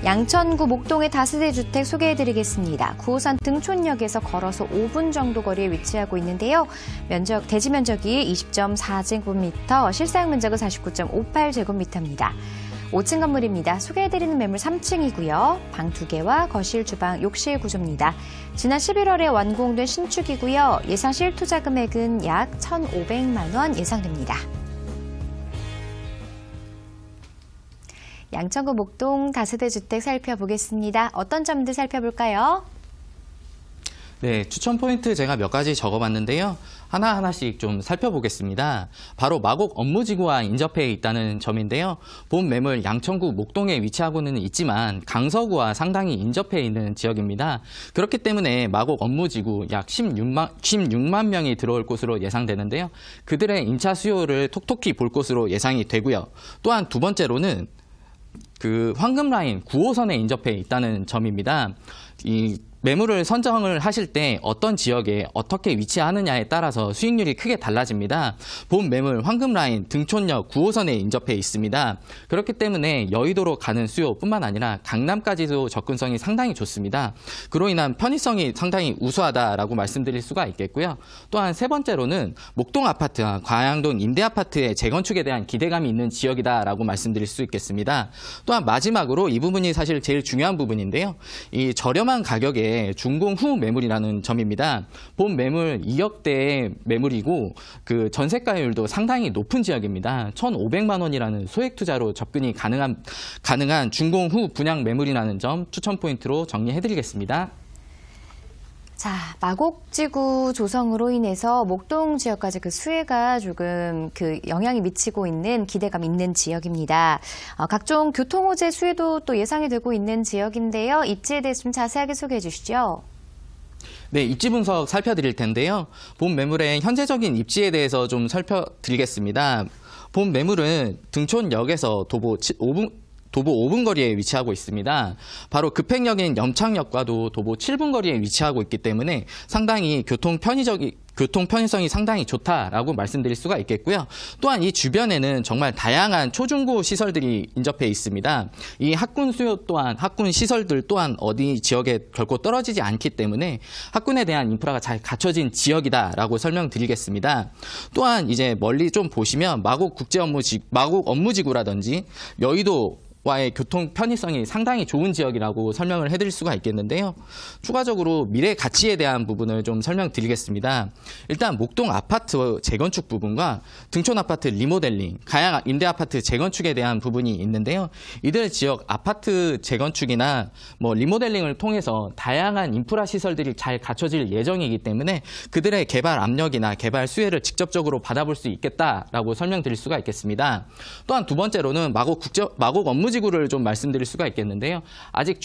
양천구 목동의 다세대 주택 소개해드리겠습니다. 9호선 등촌역에서 걸어서 5분 정도 거리에 위치하고 있는데요. 대지 면적이 20.4제곱미터, 실사용 면적은 49.58제곱미터입니다. 5층 건물입니다. 소개해드리는 매물 3층이고요. 방 2개와 거실, 주방, 욕실 구조입니다. 지난 11월에 완공된 신축이고요. 예상 실투자 금액은 약 1,500만 원 예상됩니다. 양천구 목동 다세대 주택 살펴보겠습니다. 어떤 점들 살펴볼까요? 네, 추천 포인트 제가 몇 가지 적어봤는데요. 하나하나씩 좀 살펴보겠습니다. 바로 마곡 업무지구와 인접해 있다는 점인데요. 본 매물 양천구 목동에 위치하고는 있지만 강서구와 상당히 인접해 있는 지역입니다. 그렇기 때문에 마곡 업무지구 약 16만 명이 들어올 것으로 예상되는데요. 그들의 임차 수요를 톡톡히 볼 것으로 예상이 되고요. 또한 두 번째로는 황금라인 9호선에 인접해 있다는 점입니다. 이 매물을 선정을 하실 때 어떤 지역에 어떻게 위치하느냐에 따라서 수익률이 크게 달라집니다. 본 매물 황금라인 등촌역 9호선에 인접해 있습니다. 그렇기 때문에 여의도로 가는 수요뿐만 아니라 강남까지도 접근성이 상당히 좋습니다. 그로 인한 편의성이 상당히 우수하다라고 말씀드릴 수가 있겠고요. 또한 세 번째로는 목동 아파트, 과양동 임대아파트의 재건축에 대한 기대감이 있는 지역이다라고 말씀드릴 수 있겠습니다. 또한 마지막으로 이 부분이 사실 제일 중요한 부분인데요. 이 저렴한 가격에 준공 후 매물이라는 점입니다. 본 매물 2억대의 매물이고 전세가율도 상당히 높은 지역입니다. 1,500만 원이라는 소액 투자로 접근이 가능한 준공 후 분양 매물이라는 점 추천 포인트로 정리해드리겠습니다. 자, 마곡지구 조성으로 인해서 목동 지역까지 수혜가 조금 영향이 미치고 있는 기대감 있는 지역입니다. 각종 교통호재 수혜도 또 예상이 되고 있는 지역인데요. 입지에 대해서 좀 자세하게 소개해 주시죠. 네, 입지 분석 살펴드릴 텐데요. 본 매물의 현재적인 입지에 대해서 좀 살펴드리겠습니다. 본 매물은 등촌역에서 도보 5분 거리에 위치하고 있습니다. 바로 급행역인 염창역과도 도보 7분 거리에 위치하고 있기 때문에 상당히 교통 편의성이 상당히 좋다라고 말씀드릴 수가 있겠고요. 또한 이 주변에는 정말 다양한 초중고 시설들이 인접해 있습니다. 이 학군 수요 또한 학군 시설들 또한 어디 지역에 결코 떨어지지 않기 때문에 학군에 대한 인프라가 잘 갖춰진 지역이다라고 설명드리겠습니다. 또한 이제 멀리 좀 보시면 마곡 업무지구라든지 여의도 와의 교통 편의성이 상당히 좋은 지역이라고 설명을 해드릴 수가 있겠는데요. 추가적으로 미래 가치에 대한 부분을 좀 설명드리겠습니다. 일단 목동 아파트 재건축 부분과 등촌 아파트 리모델링, 가양 임대아파트 재건축에 대한 부분이 있는데요. 이들 지역 아파트 재건축이나 리모델링을 통해서 다양한 인프라 시설들이 잘 갖춰질 예정이기 때문에 그들의 개발 압력이나 개발 수혜를 직접적으로 받아볼 수 있겠다라고 설명드릴 수가 있겠습니다. 또한 두 번째로는 마곡 업무지구를 좀 말씀드릴 수가 있겠는데요. 아직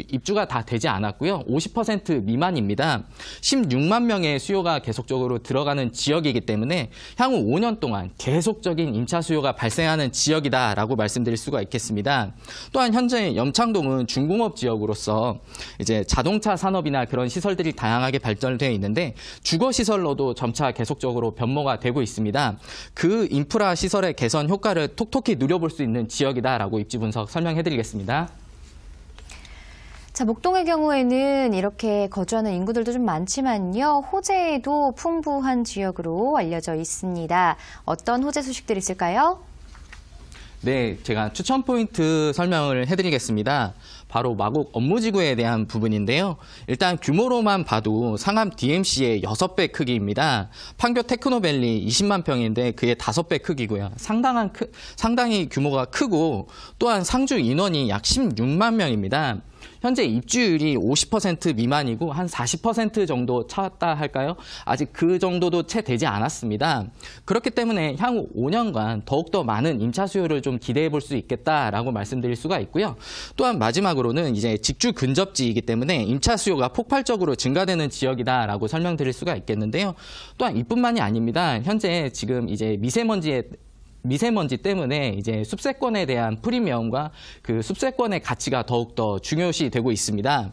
입주가 다 되지 않았고요. 50% 미만입니다. 16만 명의 수요가 계속적으로 들어가는 지역이기 때문에 향후 5년 동안 계속적인 임차 수요가 발생하는 지역이다라고 말씀드릴 수가 있겠습니다. 또한 현재 염창동은 중공업 지역으로서 이제 자동차 산업이나 그런 시설들이 다양하게 발전되어 있는데 주거 시설로도 점차 계속적으로 변모가 되고 있습니다. 그 인프라 시설의 개선 효과를 톡톡히 누려볼 수 있는 지역이다라고 입지 분석 설명해드리겠습니다. 자, 목동의 경우에는 이렇게 거주하는 인구들도 좀 많지만요. 호재도 풍부한 지역으로 알려져 있습니다. 어떤 호재 소식들이 있을까요? 네, 제가 추천 포인트 설명을 해드리겠습니다. 바로 마곡 업무지구에 대한 부분인데요. 일단 규모로만 봐도 상암 DMC의 6배 크기입니다. 판교 테크노밸리 20만 평인데 그의 5배 크기고요. 상당히 규모가 크고 또한 상주 인원이 약 16만 명입니다. 현재 입주율이 50% 미만이고 한 40% 정도 차왔다 할까요? 아직 그 정도도 채 되지 않았습니다. 그렇기 때문에 향후 5년간 더욱더 많은 임차 수요를 좀 기대해 볼 수 있겠다라고 말씀드릴 수가 있고요. 또한 마지막으로는 이제 직주 근접지이기 때문에 임차 수요가 폭발적으로 증가되는 지역이다라고 설명드릴 수가 있겠는데요. 또한 이뿐만이 아닙니다. 현재 지금 이제 미세먼지에 미세먼지 때문에 이제 숲세권에 대한 프리미엄과 그 숲세권의 가치가 더욱더 중요시 되고 있습니다.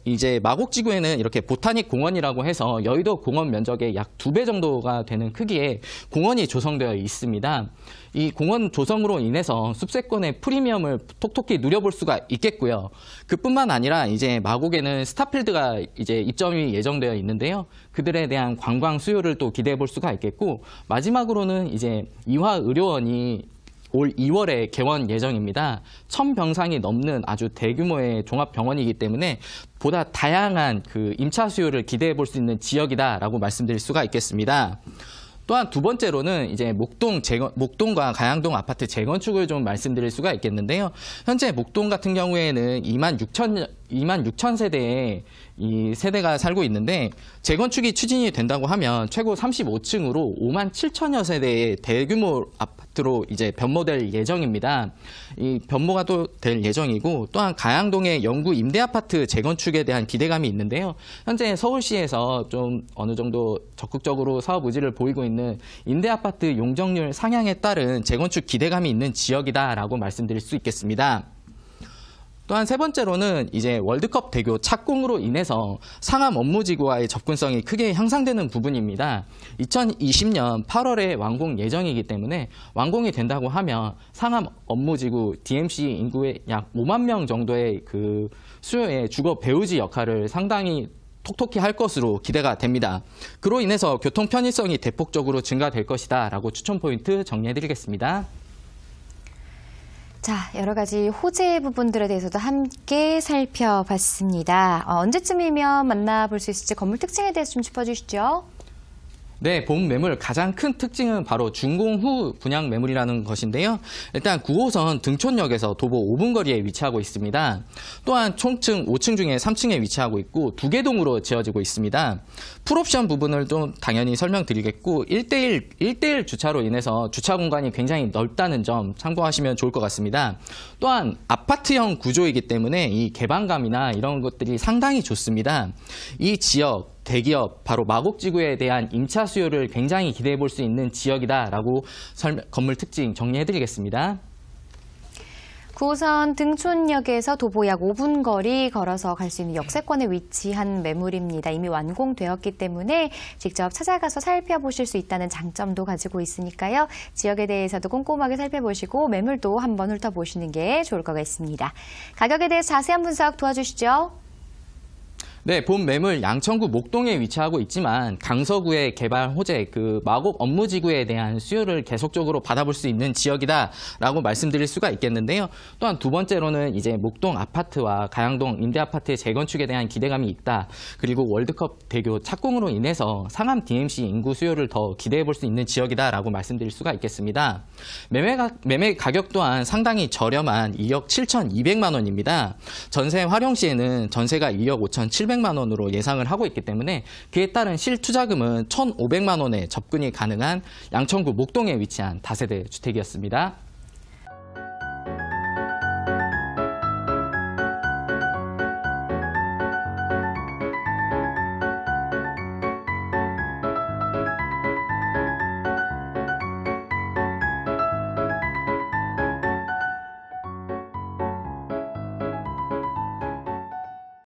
이제 마곡지구에는 이렇게 보타닉 공원이라고 해서 여의도 공원 면적의 약 2배 정도가 되는 크기의 공원이 조성되어 있습니다. 이 공원 조성으로 인해서 숲세권의 프리미엄을 톡톡히 누려볼 수가 있겠고요. 그뿐만 아니라 이제 마곡에는 스타필드가 이제 입점이 예정되어 있는데요. 그들에 대한 관광 수요를 또 기대해 볼 수가 있겠고, 마지막으로는 이제 이화의료원이 올 2월에 개원 예정입니다. 1000병상이 넘는 아주 대규모의 종합병원이기 때문에 보다 다양한 그 임차 수요를 기대해 볼 수 있는 지역이다라고 말씀드릴 수가 있겠습니다. 또한 두 번째로는 이제 목동과 가양동 아파트 재건축을 좀 말씀드릴 수가 있겠는데요. 현재 목동 같은 경우에는 2만 6천 세대의 이 세대가 살고 있는데, 재건축이 추진이 된다고 하면 최고 35층으로 5만 7천여 세대의 대규모 아파트로 이제 변모될 예정입니다. 이 변모가 또 될 예정이고, 또한 가양동의 영구 임대 아파트 재건축에 대한 기대감이 있는데요. 현재 서울시에서 좀 어느 정도 적극적으로 사업 의지를 보이고 있는 임대 아파트 용적률 상향에 따른 재건축 기대감이 있는 지역이다라고 말씀드릴 수 있겠습니다. 또한 세 번째로는 이제 월드컵 대교 착공으로 인해서 상암 업무지구와의 접근성이 크게 향상되는 부분입니다. 2020년 8월에 완공 예정이기 때문에 완공이 된다고 하면 상암 업무지구 DMC 인구의 약 5만 명 정도의 그 수요의 주거 배우지 역할을 상당히 톡톡히 할 것으로 기대가 됩니다. 그로 인해서 교통 편의성이 대폭적으로 증가될 것이다 라고 추천 포인트 정리해드리겠습니다. 자, 여러 가지 호재 부분들에 대해서도 함께 살펴봤습니다. 언제쯤이면 만나볼 수 있을지 건물 특징에 대해서 좀 짚어주시죠. 네, 본 매물 가장 큰 특징은 바로 준공 후 분양 매물이라는 것인데요. 일단 9호선 등촌역에서 도보 5분 거리에 위치하고 있습니다. 또한 총층 5층 중에 3층에 위치하고 있고 2개동으로 지어지고 있습니다. 풀옵션 부분을 좀 당연히 설명드리겠고, 1대1 주차로 인해서 주차 공간이 굉장히 넓다는 점 참고하시면 좋을 것 같습니다. 또한 아파트형 구조이기 때문에 이 개방감이나 이런 것들이 상당히 좋습니다. 이 지역 대기업, 바로 마곡지구에 대한 임차 수요를 굉장히 기대해 볼 수 있는 지역이다라고 건물 특징 정리해드리겠습니다. 9호선 등촌역에서 도보 약 5분 거리 걸어서 갈 수 있는 역세권에 위치한 매물입니다. 이미 완공되었기 때문에 직접 찾아가서 살펴보실 수 있다는 장점도 가지고 있으니까요. 지역에 대해서도 꼼꼼하게 살펴보시고 매물도 한번 훑어보시는 게 좋을 것 같습니다. 가격에 대해서 자세한 분석 도와주시죠. 네, 본 매물 양천구 목동에 위치하고 있지만 강서구의 개발 호재, 그 마곡 업무지구에 대한 수요를 계속적으로 받아볼 수 있는 지역이다라고 말씀드릴 수가 있겠는데요. 또한 두 번째로는 이제 목동 아파트와 가양동 임대 아파트의 재건축에 대한 기대감이 있다. 그리고 월드컵 대교 착공으로 인해서 상암 DMC 인구 수요를 더 기대해 볼 수 있는 지역이다라고 말씀드릴 수가 있겠습니다. 매매 가격 또한 상당히 저렴한 2억 7,200만 원입니다. 전세 활용 시에는 전세가 2억 5,700만 원으로 예상을 하고 있기 때문에 그에 따른 실투자금은 1,500만 원에 접근이 가능한 양천구 목동에 위치한 다세대 주택이었습니다.